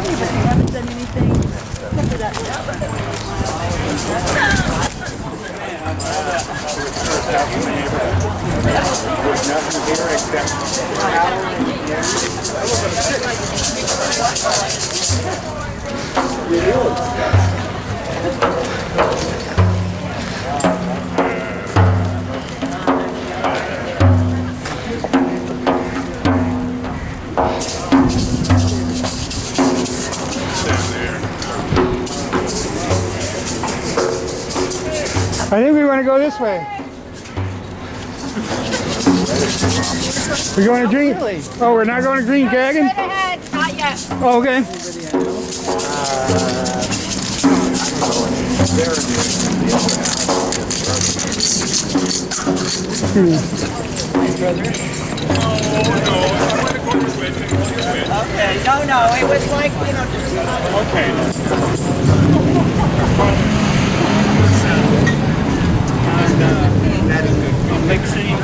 city, but they haven't done anything except for that. There's nothing here except power I think we want to go this way. We're going to green. Oh, we're not going to Green Dragon? Straight ahead, not yet. Oh, okay. Okay, no, it was like, you know, just... Okay. Mixing.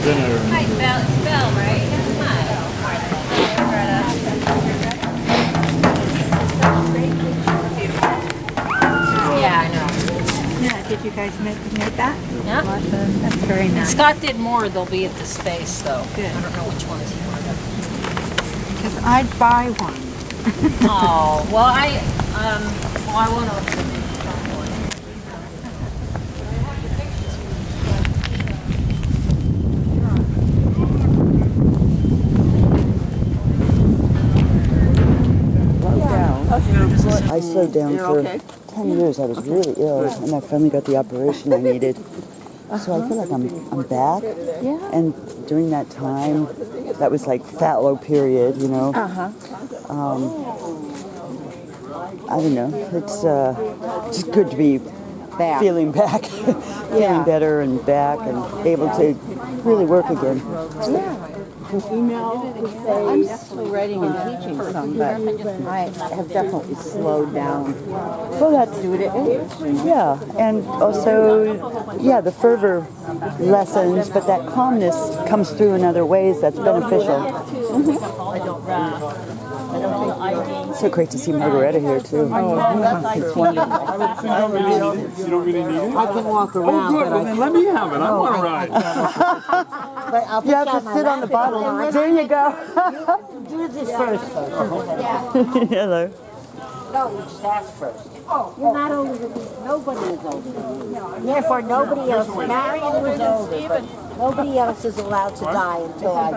Hi, Belle. It's Belle, right? Hi. Yeah, I know. Yeah, did you guys make that? Yeah. Awesome. That's very nice. Scott did more. They'll be at the space, though. Good. I don't know which ones he wanted. Because I'd buy one. Oh, well, I want to. I slowed down for 10 years. I was really ill, and I finally got the operation I needed. So I feel like I'm back. Yeah. And during that time, that was like fallow period, you know. I don't know. It's just good to be Back. feeling back, feeling better and back, and able to really work again. I'm still writing and teaching some, but I have definitely slowed down. Well, that's yeah, and also, the fervor lessens, but that calmness comes through in other ways that's beneficial. So great to see Margaretta here too. It's wonderful. You don't really need it? I can walk around. Oh, good. Well, then let me have it. I want to ride. But I'll You have to sit on the bottle. There you go. do this first. Hello. No, you just ask first. You're not older than me. Nobody is older than you. Therefore, nobody else. Marion was older, but nobody else is allowed to die until I.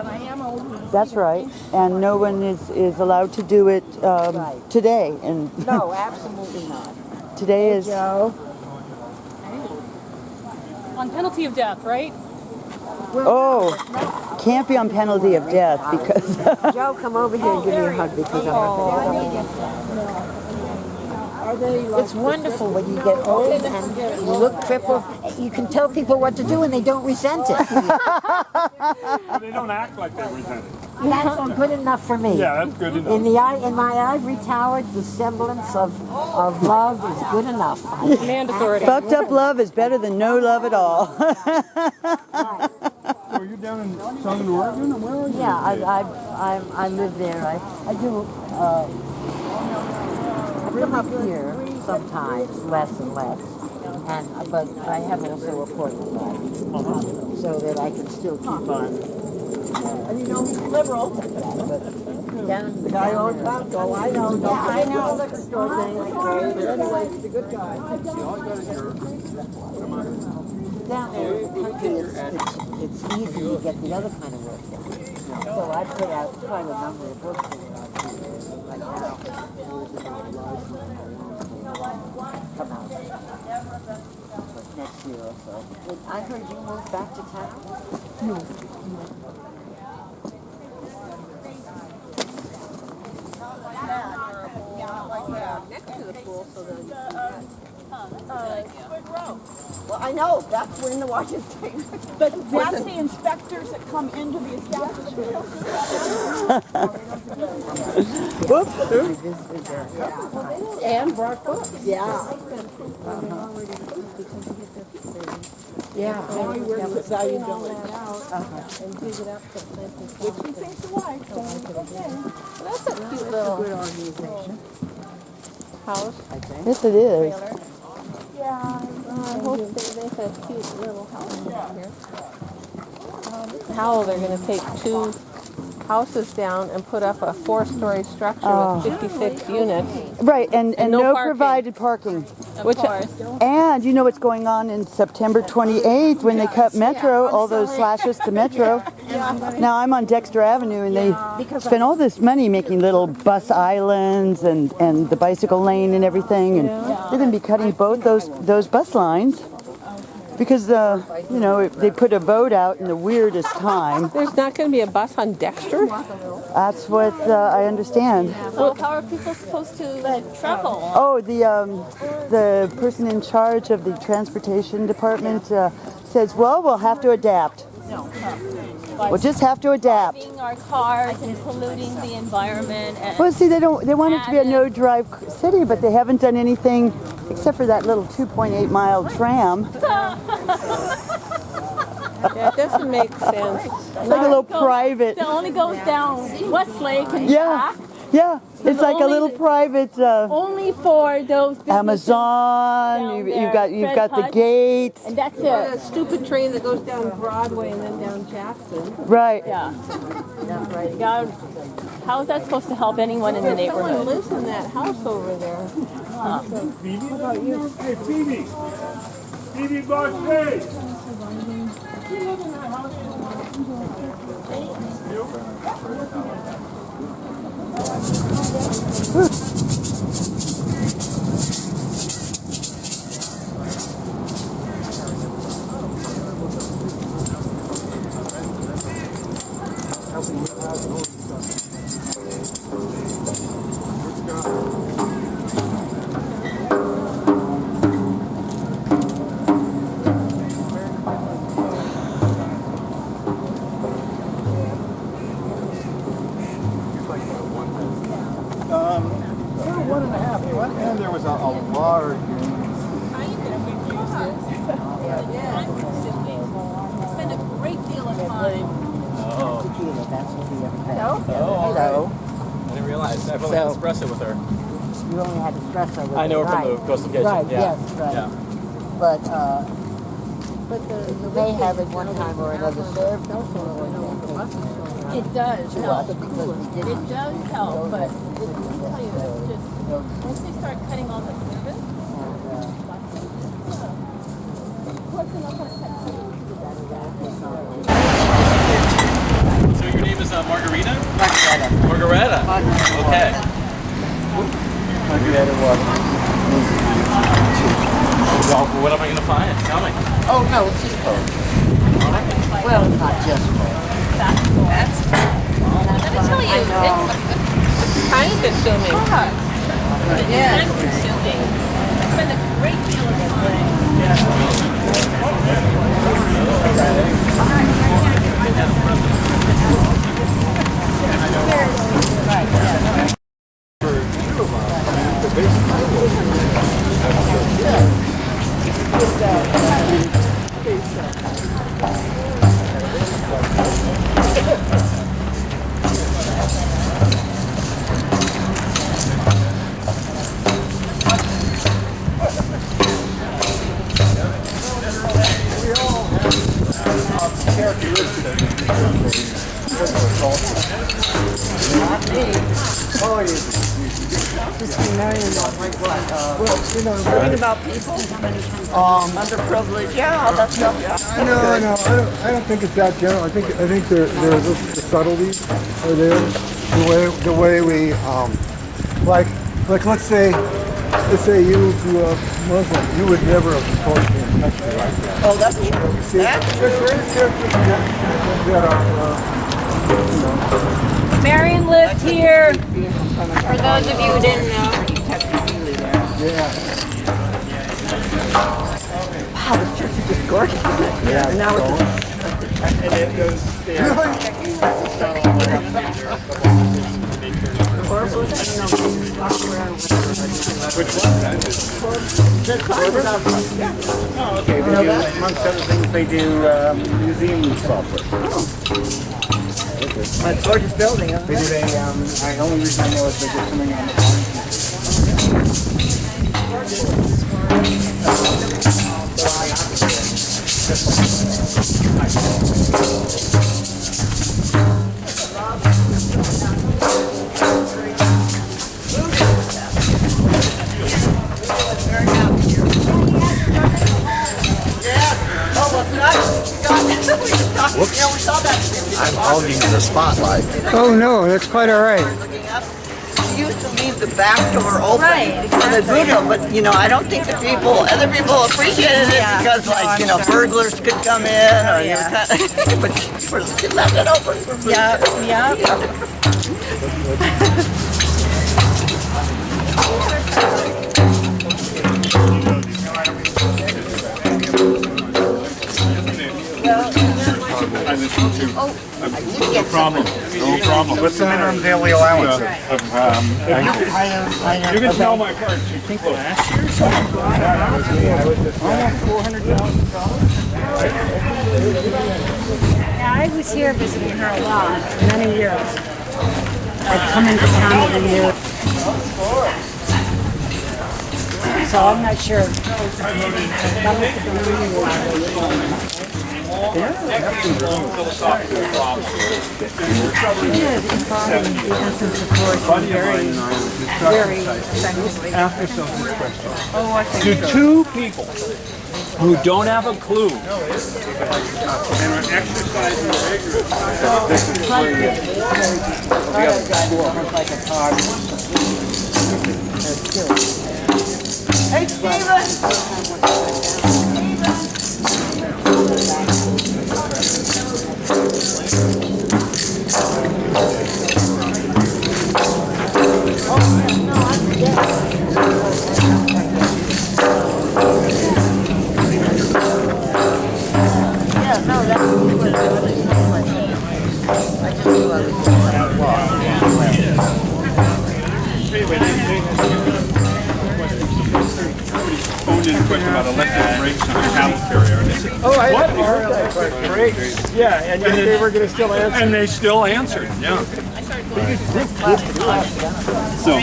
That's right. And no one is allowed to do it today. And No, absolutely not. today is. Joe. On penalty of death, right? Oh, can't be on penalty of death because. Joe, come over here and give me a hug because I'm It's wonderful when you get old and you look crippled. You can tell people what to do and they don't resent it. They don't act like they resent it. That's good enough for me. Yeah, that's good enough. In my ivory tower, the semblance of love is good enough. Command authority. Fucked up love is better than no love at all. Are you down in Southern Oregon, or where are you? Yeah, I live there. I do. I come up here sometimes, less and less, but I have also a portable life, so that I can still keep on. And you know he's liberal. Down the guy on top. Oh, I know. Yeah, I know. Liquor store thing. But anyway, he's a good guy. Down there in the country, it's easy to get the other kind of work done. So I put out quite a number of books right now. Come out. Next year or so. I heard you moved back to town? No. Well, I know, that's when the Washington State. But that's the inspectors that come into the establishment. And brought books. Yeah. Yeah. Now he works at Value Village. Which he thinks the wife, so it's okay. That's a cute little good organization. House, I think. Yes, it is. I hope they make a cute little house here. How they're going to take 2 houses down and put up a 4-story structure with 56 units. Right, and no no parking. provided parking. Of course. And you know what's going on in September 28th when they cut Metro, all those slashes to Metro. Now I'm on Dexter Avenue and they spent all this money making little bus islands and the bicycle lane and everything. And they're going to be cutting both those bus lines because, you know, they put a vote out in the weirdest time. There's not going to be a bus on Dexter? That's what I understand. Well, how are people supposed to travel? Oh, the person in charge of the transportation department says, well, we'll have to adapt. We'll just have to adapt. Our cars and polluting the environment. And Well, see, they want it to be a no-drive city, but they haven't done anything except for that little 2.8-mile tram. Yeah, it doesn't make sense. It's like a little private. it only goes down Westlake and Yeah, back. yeah. It's like a little private Only for those businesses Amazon. down You've there, got the Fred gate. And that's That it. stupid train that goes down Broadway and then down Jackson. Right. Yeah. God, how is that supposed to help anyone in the Someone neighborhood? lives in that house over there. Phoebe? How about you? Hey, Phoebe. Phoebe Barclay. And there was a large. Spend a great deal of time. Tequila, that's what we have. Hello? Hello. I didn't realize. I've only had espresso with her. You only had espresso with I know her right. from the Coastal Kitchen. Right, Yeah. yes, right. Yeah. But you may have at one time or another served also It does to help. us because we It didn't. does help, but let me tell you, it's just, once they start cutting all the service, So your name is Margarita? Margareta. Okay. Margareta water. Well, what am I going to find? Tell me. Oh, no, it's just cold. Well, it's not just cold. let me tell you, it's Time consuming. time consuming. Spend a great deal of time. Learning about people, underprivileged, yeah, that's stuff. No, I don't think it's that general. I think there's the subtleties are there. The way we like let's say you grew up Muslim, you would never have approached me and touched me like that. Oh, that's true. See, That's there's characters that are Marion lived here, for those of you who didn't know. Wow, this church is just gorgeous. Yeah. And now it's And it goes there. Which one? Oh, okay. They do, amongst other things, they do museum software. a gorgeous building. They did the only reason I know is they did something on the I'm hogging the spotlight. Oh no, that's quite all right. We used to leave the back door open for the Buddha, but you know, I don't think other people appreciated it because, like, you know, burglars could come in or you know, but she left it open for food. Yeah. I listened to. No problem. No problem. What's the minimum daily allowance? You can tell my card. You think last year? Almost $400,000. Yeah, I was here visiting her a lot, many years. I'd come into town every year. So I'm not sure. Ask yourself this question. Do two people who don't have a clue and are exercising Hey, Steven! Question about electric brakes on your cattle carrier. Oh, I heard that question. Brakes. Yeah, and they were going to still answer. And they still answered, yeah. So,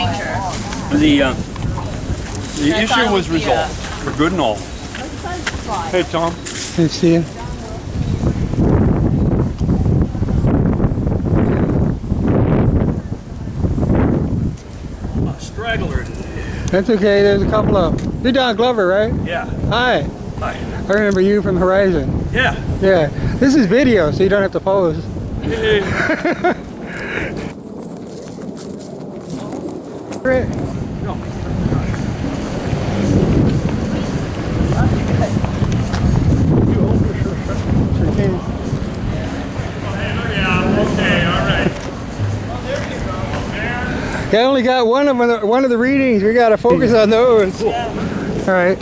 the issue was resolved for good and all. Hey, Tom. Hey, Steve. Straggler. That's okay. There's a couple of them. You're Don Glover, right? Yeah. Hi. Hi. I remember you from Horizon. Yeah. Yeah. This is video, so you don't have to pose. Great. I only got one of the readings. We got to focus on those. All right.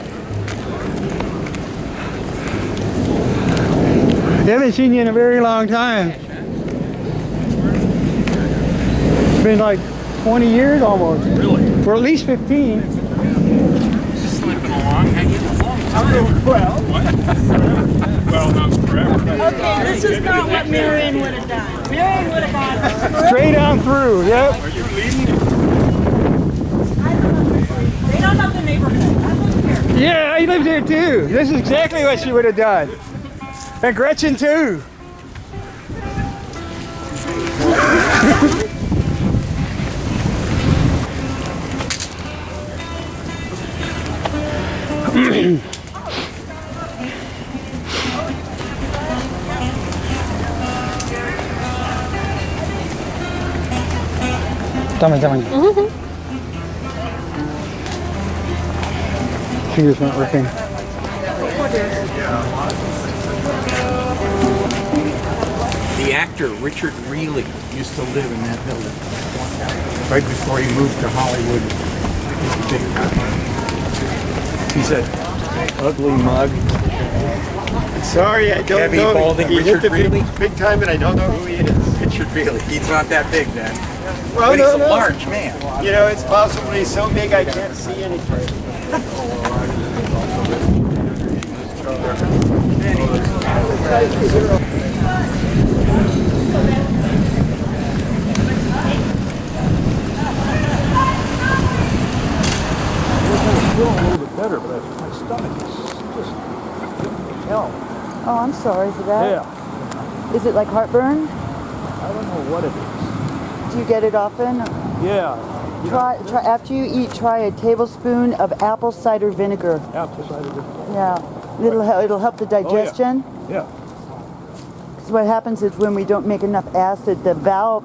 I haven't seen you in a very long time. It's been like 20 years almost. Really? Or at least 15. Slipping along. Well, not forever. Okay, this is not what Marion would have done. Marion would have gone Straight on through, yep. Are you leading? They don't have the neighborhood. I live here. Yeah, I lived here too. This is exactly what she would have done. And Gretchen too. Tama. Finger's not working. The actor Richard Reilly used to live in that building right before he moved to Hollywood. He's an ugly mug. Sorry, I don't Heavy, know. balding He Richard hit the Reilly? big time, and I don't know who he is. Richard Reilly. He's not that big then. Well, But no, he's a no. large man. You know, it's possible he's so big I can't see anything. Feeling a little bit better, but my stomach is just giving me hell. Oh, I'm sorry for that. Yeah, Is it like heartburn? I don't know what it is. Do you get it often? Yeah, Try after you eat. Try a tablespoon of apple cider vinegar. apple cider vinegar. Yeah, it'll help the digestion. Yeah. So what happens is when we don't make enough acid, the valve,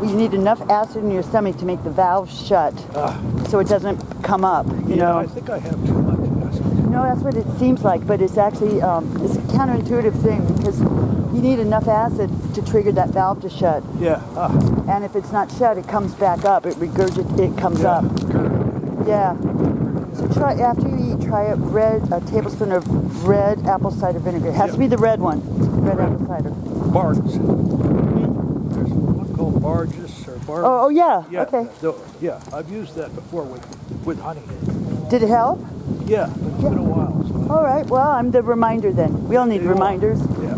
you need enough acid in your stomach to make the valve shut, so it doesn't come up. You know. I think I have too much acid. No, that's what it seems like, but it's actually it's a counterintuitive thing because you need enough acid to trigger that valve to shut. Yeah. And if it's not shut, it comes back up. It comes up. Yeah. So try after you eat, try a tablespoon of red apple cider vinegar. It has to be the red one. Red apple cider. Bards. There's one called Barges or Bards. Oh yeah. Yeah. Okay. Yeah, I've used that before with honey. Did it help? Yeah, but it's been a while. So. All right. Well, I'm the reminder then. We all need reminders. Yeah.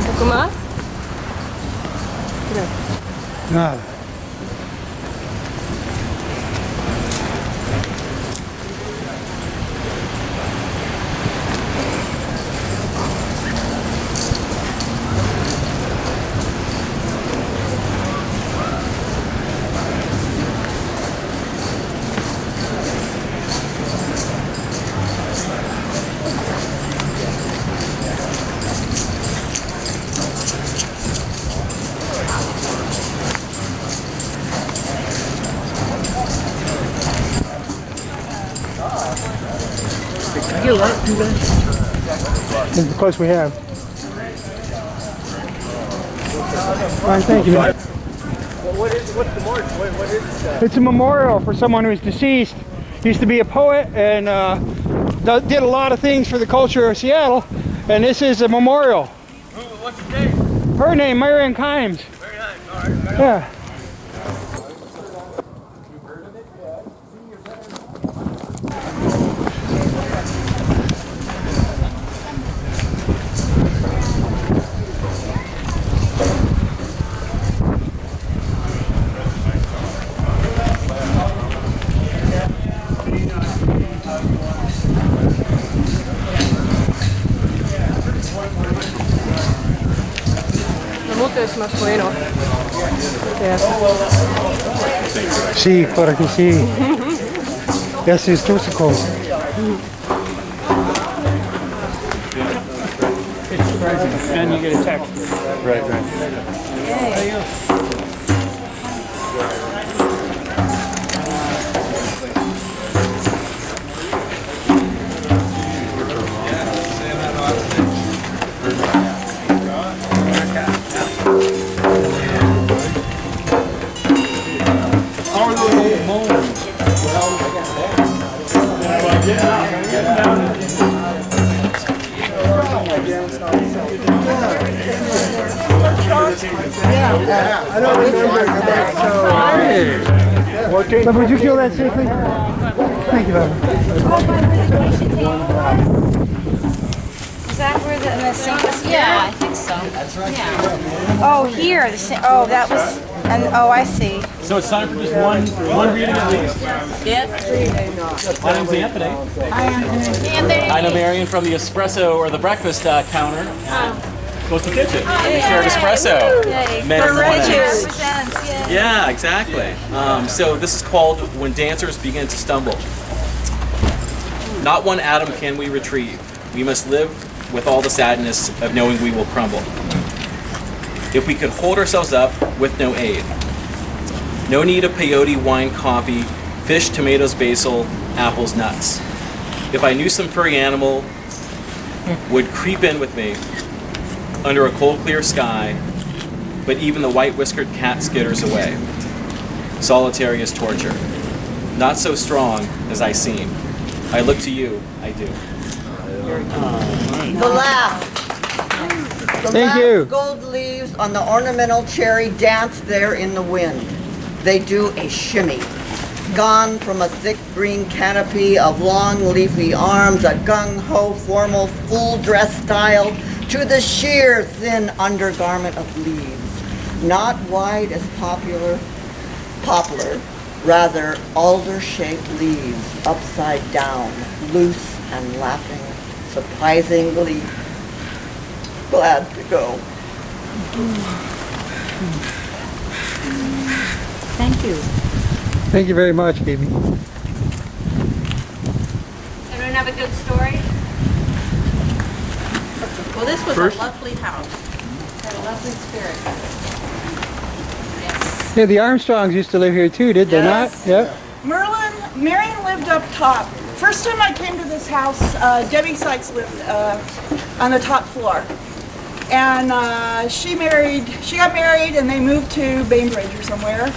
¿Poco más? Nada. This is the close we have. All right, thank you. What's the memorial? What is It's a memorial for someone who's deceased. Used to be a poet and did a lot of things for the culture of Seattle. And this is a memorial. What's his name? Her name, Marion Kimes. Very nice. All right. Yeah. Es más bueno. Sí, para que sí. Yes, it's musical. And you get a text. Right. I don't remember that. But would you feel that safely? Thank you, Barbara. Is that where the sink is? Yeah, I think so. That's right. Yeah. Oh, here. The sink. Oh, that was. And oh, I see. So it's time for just one reading at least. Yeah. My name's Anthony. I know Marion from the espresso or the breakfast counter. Close to the kitchen. We shared espresso. Men and women. Yeah, exactly. So this is called When Dancers Begin to Stumble. Not one atom can we retrieve. We must live with all the sadness of knowing we will crumble. If we could hold ourselves up with no aid, No need of peyote, wine, coffee, fish, tomatoes, basil, apples, nuts. If I knew some furry animal would creep in with me under a cold, clear sky, but even the white-whiskered cat skitters away. Solitary as torture. Not so strong as I seem. I look to you, I do. The laugh. The Thank you. gold leaves on the ornamental cherry dance there in the wind. They do a shimmy. Gone from a thick green canopy of long leafy arms, a gung-ho formal full dress style, to the sheer thin undergarment of leaves. Not wide as poplar, rather alder-shaped leaves, upside down, loose and laughing, surprisingly glad to go. Thank you. Thank you very much, baby. Everyone have a good story? Well, this was First? a lovely house. Had a lovely spirit. Yes. Yeah, the Armstrongs used to live here too, did they not? Yeah. Marion lived up top. First time I came to this house, Debbie Sykes lived on the top floor. And she got married and they moved to Bainbridge or somewhere.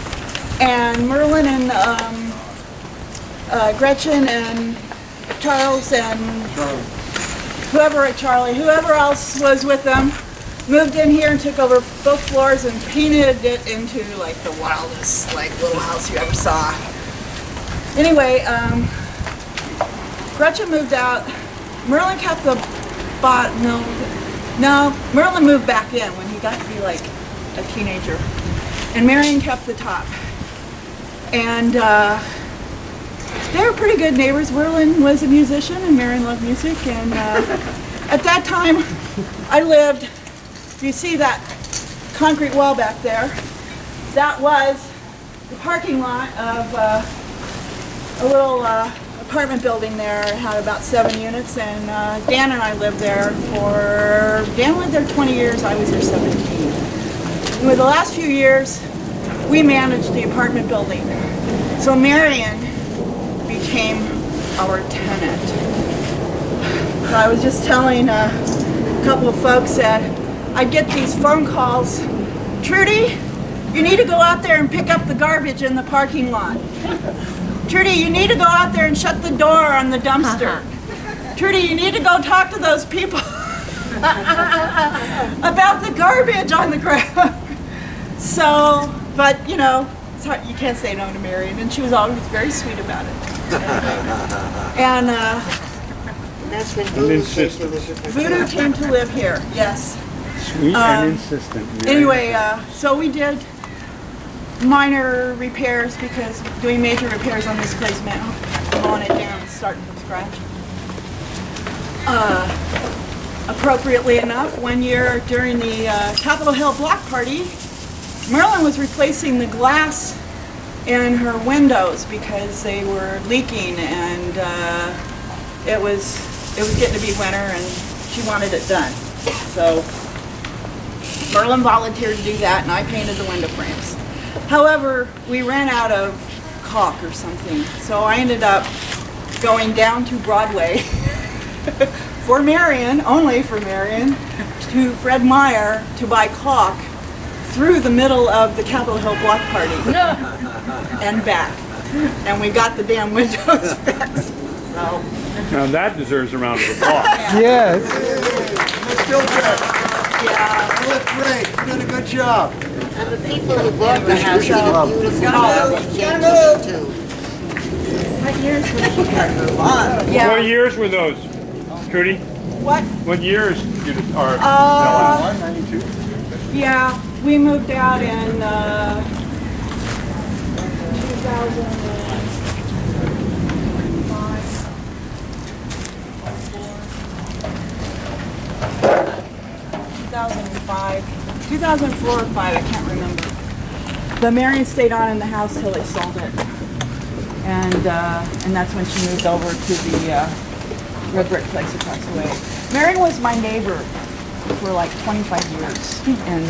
And Merlin and Gretchen and Charles and whoever else was with them moved in here and took over both floors and painted it into like the wildest like little house you ever saw. Anyway, Gretchen moved out. Merlin kept the Merlin moved back in when he got to be like a teenager. And Marion kept the top. And they were pretty good neighbors. Merlin was a musician and Marion loved music. And at that time, I lived, you see that concrete wall back there? That was the parking lot of a little apartment building there. It had about 7 units. And Dan and I lived there Dan lived there 20 years, I was there 17. And with the last few years, we managed the apartment building. So Marion became our tenant. So I was just telling a couple of folks that I'd get these phone calls. Trudy, you need to go out there and pick up the garbage in the parking lot. Trudy, you need to go out there and shut the door on the dumpster. Trudy, you need to go talk to those people about the garbage on the ground. So, but you know, it's hard, you can't say no to Marion, and she was always very sweet about it. And that's when Voodoo came to live here, yes. Sweet and insistent. Marion. Anyway, so we did minor repairs because doing major repairs on this place meant mowing it down and starting from scratch. Appropriately enough, one year during the Capitol Hill block party, Merlin was replacing the glass in her windows because they were leaking, and it was getting to be winter and she wanted it done. So Merlin volunteered to do that and I painted the window frames. However, we ran out of caulk or something, so I ended up going down to Broadway for Marion, only for Marion, to Fred Meyer to buy caulk through the middle of the Capitol Hill block party and back. And we got the damn windows fixed. So. Now that deserves a round of applause. Yes. You're still good. Yeah. You look great. You did a good job. And the people who bought the house did a beautiful job. What years was she? Yeah. What years were those, Trudy? What? What years did it? Or 92? Yeah, we moved out in 2004 or 5, I can't remember. But Marion stayed on in the house till they sold it. And that's when she moved over to the red brick place across the way. Marion was my neighbor for like 25 years, and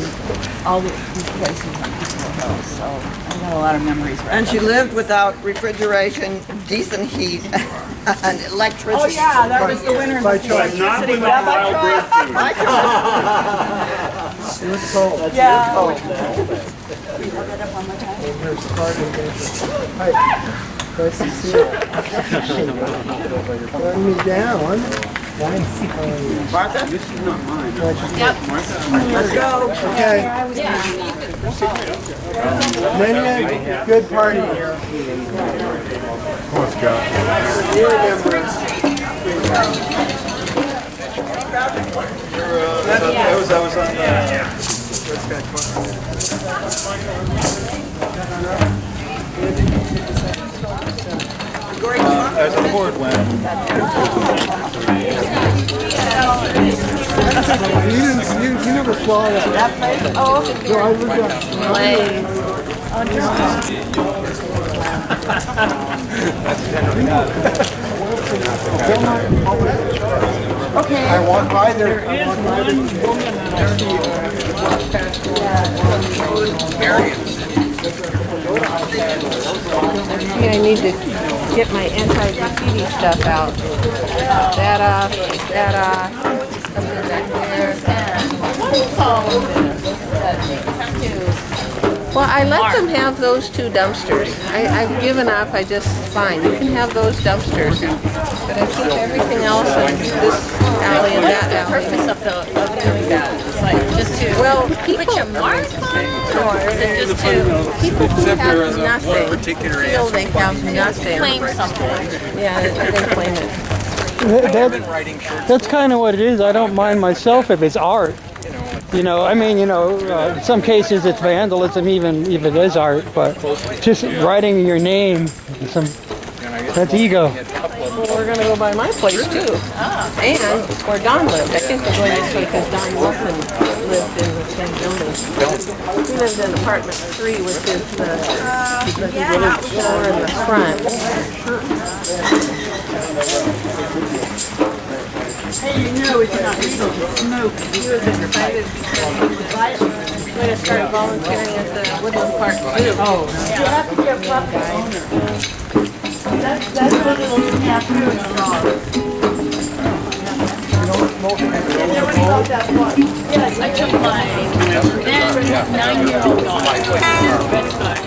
all these places on Eastern Hill. So I got a lot of memories. Right And she lived without refrigeration, decent heat, and electricity. Oh yeah, that was the winter. But not with the wild bird food. It was cold. Yeah. Nice to see you. Turn me down. Martha? This is not mine. Yep. Let's go. Okay. Many a good party here. Oh, God. That was on As a board when. You never saw that. That place? Oh, okay. No, I lived there. Okay. I walked by there. Yeah, I need to get my anti-graffiti stuff out. That off, that off. Something back there. Well, I let them have those two dumpsters. I've given up. I just, fine, you can have those dumpsters. But I keep everything else in this alley and that alley. What's the purpose of doing that? It's like just to put your mark on it, or is it just to People who have nothing feel they have nothing. claim something? Yeah, they claim it. That's kind of what it is. I don't mind myself if it's art. You know, I mean, you know, in some cases it's vandalism, even if it is art. But just writing your name, that's ego. Well, we're going to go by my place too. And where Don lived. I think we're going this way because Don Wilson lived in the same building. He lived in apartment 3, which is the little floor in the front. Hey, you know it's not smoke. He was excited when I started volunteering at the Woodland Park Zoo. Oh, you have to give up the owner. That's a little snafu in the dog. Yes, I took my then 9-year-old daughter to Threadbare.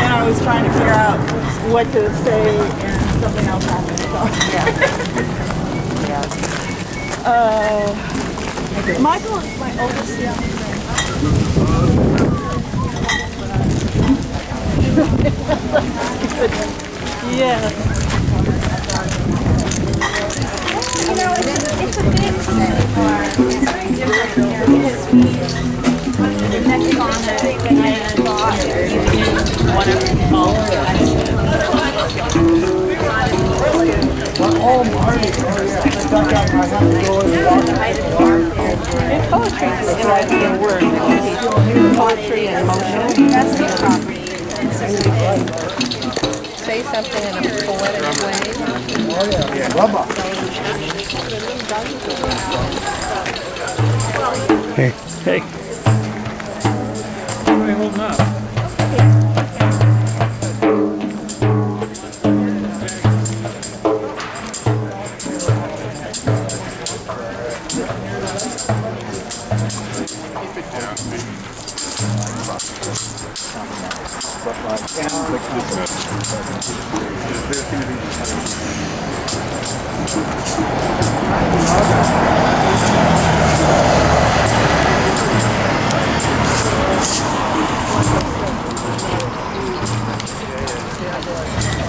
And I was trying to figure out what to say, and something else happened. So. Michael is my oldest young Yeah. You know, it's a big thing for it's very different here because we connect on it and Whatever you call it. Oh, Marty. Oh, yeah. I have to go and And poetry is an ideal word. Poetry and emotion. that's the property. Say something in a poetic way. Hey. Hey. What are you holding up?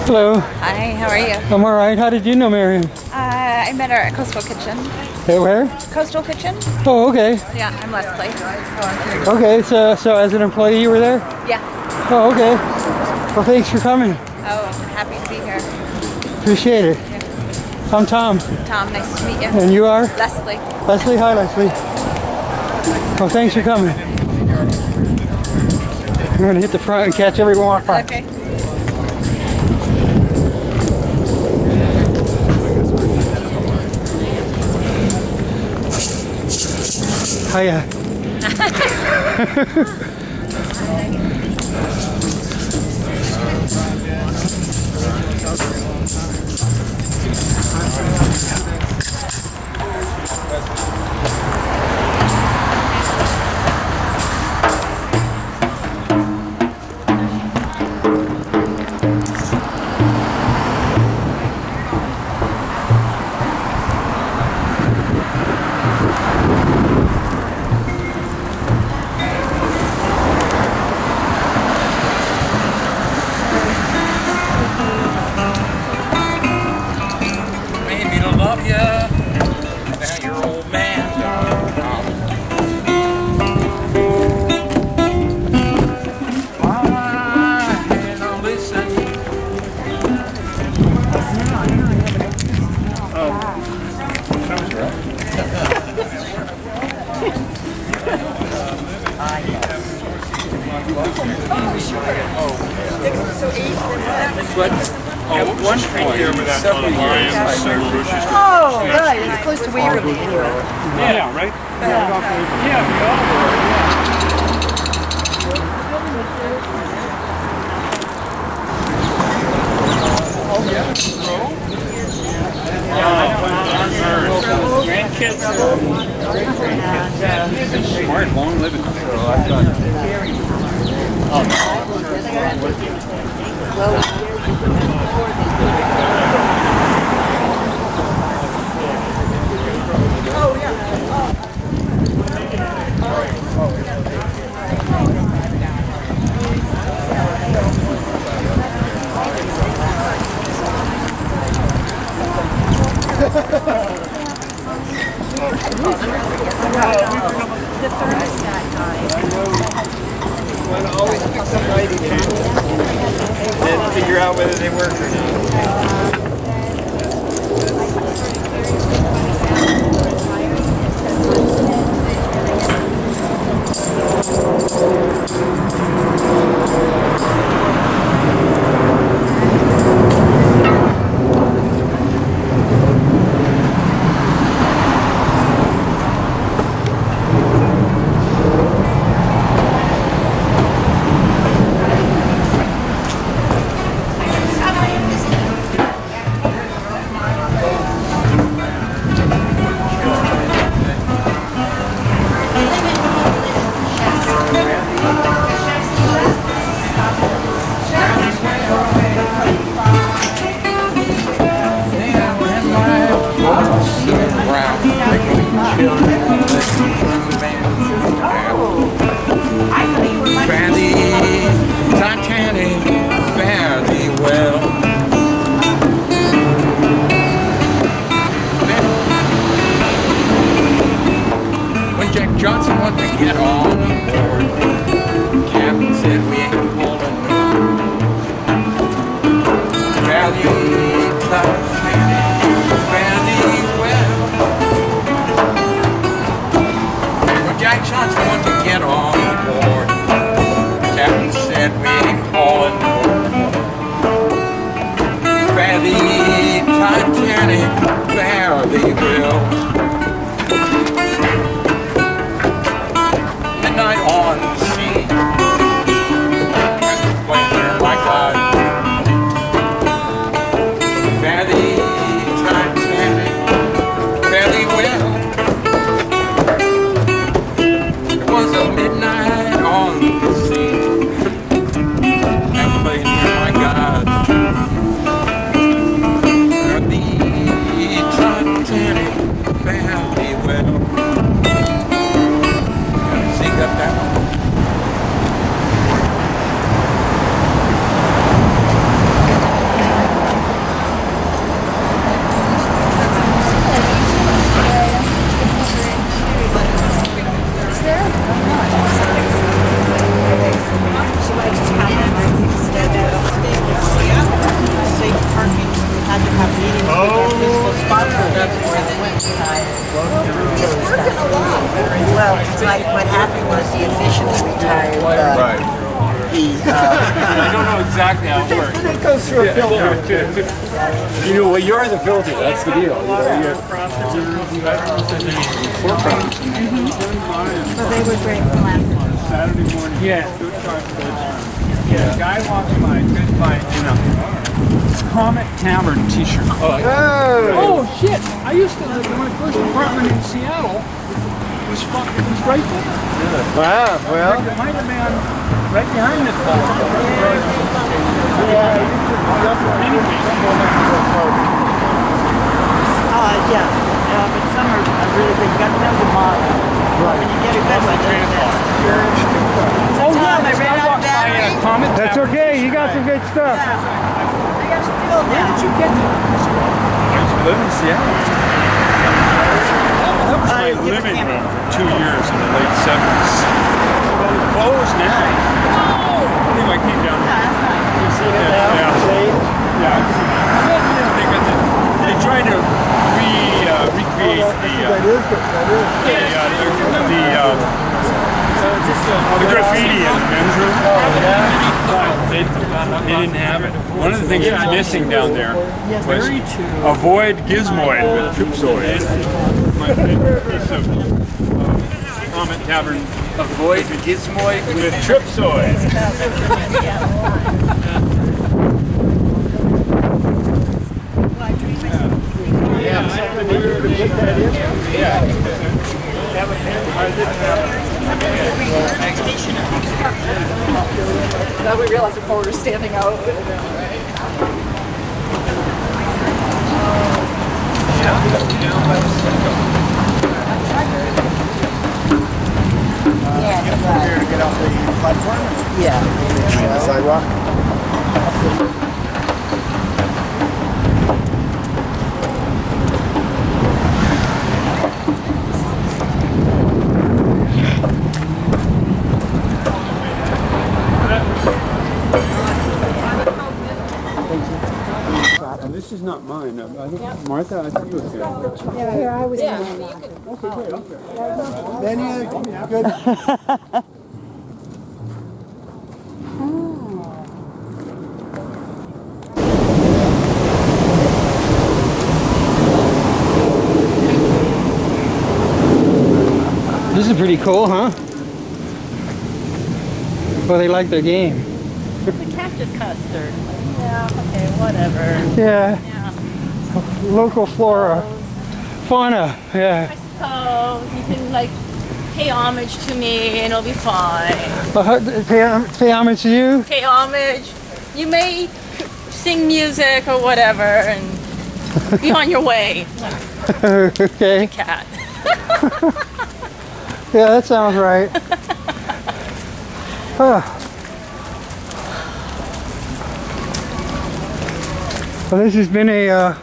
Hello. Hi, how are you? I'm all right. How did you know Marion? I met her at Coastal Kitchen. Hey, where? Coastal Kitchen? Oh, okay. Yeah, I'm Leslie. Okay, so as an employee you were there? Yeah. Oh, okay. Well, thanks for coming. Oh, happy to be here. Appreciate it. I'm Tom. Tom, nice to meet you. And you are? Leslie. Leslie, hi Leslie. Well, thanks for coming. I'm going to hit the front and catch everyone. Okay. Hiya. Maybe to love you. Now you're old man. At one point, several years, Oh, right. It's close to Waverly. yeah, right? Yeah, we all were, yeah. Grandkids, great-grandkids. Smart, long living. So I thought. Then figure out whether they work or not. Titanic, fairly well. When Jack Johnson wanted to get on board, Captain said we ain't pulling fairly Titanic, fairly well. When Jack Johnson wanted to get on board, Captain said we ain't calling fairly Titanic, fairly well. Midnight on the sea, playing there like I fairly Titanic, fairly well. Well, like what happened was he officially retired, but he, I don't know exactly how it works. It goes through a filter. You know, well, you're the filter. That's the deal. So they were great philanthropists. Saturday morning. Yeah. Yeah. A guy walks by, good by, you know. Comet Tavern t-shirt. Oh shit! I used to live in my first apartment in Seattle. Was right there. Wow, well. It might have been right behind this wall. Yeah, but some are really big. Got to know the model. Right. When you get a good one, Oh yeah, I ran out of battery. Comet That's okay. You got some good stuff. Where did you get that? I used to live in Seattle. That was my living room for 2 years in the late 70s. Well, it's closed now. Anyway, I came down here. You see it now? Yeah. They tried to recreate the graffiti in the men's room. They didn't have it. One of the things that's missing down there was avoid gizmoid with tripsoid. My favorite piece of Comet Tavern. Avoid gizmoid with tripsoid. Now we realize the forward is standing out. yeah, Here to get off the platform? yeah. The sidewalk? And this is not mine. I think Martha, I think it was good. Yeah, here I was. Then good. This is pretty cool, huh? Well, they like their game. It's a cactus custard. Yeah, okay, whatever. Yeah. Yeah. Local flora. Fauna, yeah. I suppose you can like pay homage to me and it'll be fine. Pay homage to you? Pay homage. You may sing music or whatever and be on your way. Okay. Cat. Yeah, that sounds right. Well, this has been a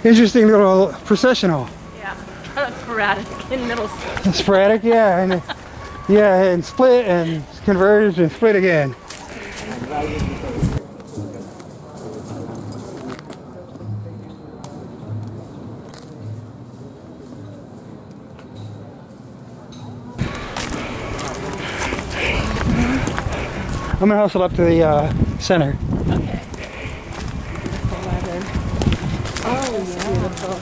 interesting little processional. Yeah, sporadic in middle school. Sporadic, yeah, and split and converged and split again. I'm gonna hustle up to the center. Okay. Oh, beautiful.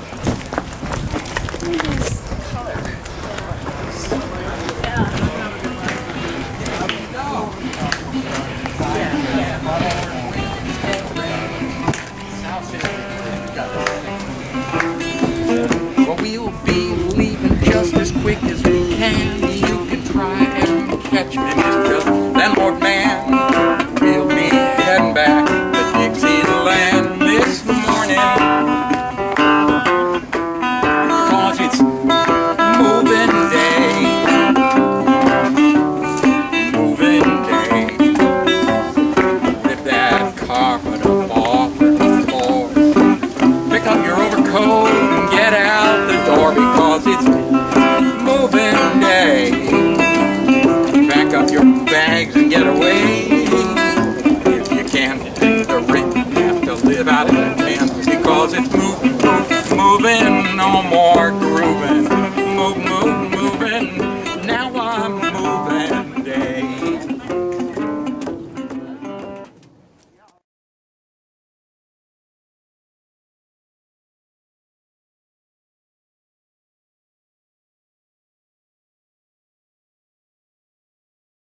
Well, we'll be leaving just as quick as we can. You can try and catch me, Mr. Landlord Man. We'll be heading back to Dixieland this morning. 'Cause it's moving day. Moving day. Rip that carpet up off the floor. Pick up your overcoat and get out the door because it's moving day. Pack up your Now